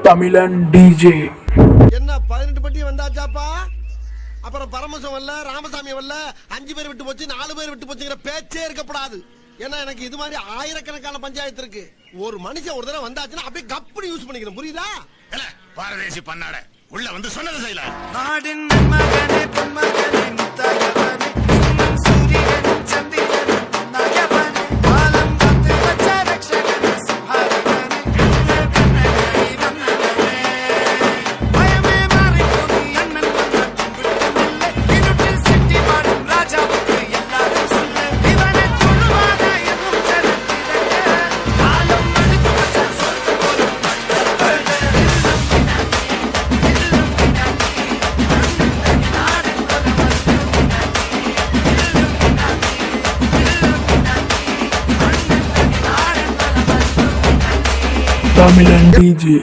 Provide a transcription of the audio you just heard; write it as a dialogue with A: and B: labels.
A: தமிழன் டிஜே.
B: என்ன 18 பட்டி வந்தாச்சாப்பா? அப்புறம் பரமசம் வரல, ராமசாமி வரல, 5 பேர் விட்டு போச்சு, 4 பேர் விட்டு போச்சுங்கிற பேச்சே இருக்கப்படாது. ஏன்னா எனக்கு இது மாதிரி ஆயிரக்கணக்கான பஞ்சாயத்து இருக்கு. ஒரு மனுஷன் ஒரு தடவை வந்தாச்சுன்னா அப்படியே கப்புனு யூஸ் பண்ணிக்கணும், புரியுதா?
C: பாரதேசி பண்ணாட உள்ள வந்து சொன்னது செய்யல.
D: நாடின் மகனே பொன்மகனே முத்தாயவனே இன்னும் சூரியன் சந்திரன் நாயவனே காலம் காத்து வச்ச ரட்சகனே சுஹாரகனே கண்ணகனே வண்ணனே பயமே மாறி போய் அண்ணன் வந்த கும்பிட்டமில்லை இருட்டில் சிட்டி வாடும் ராஜாவுக்கு எல்லாரும் சொல்ல இவனை தொழுவாத என்னும் ஜனத்திரங்க காலம் மடித்து வச்ச சொர்க்கம் போலும்
A: தமிழன் டிஜே.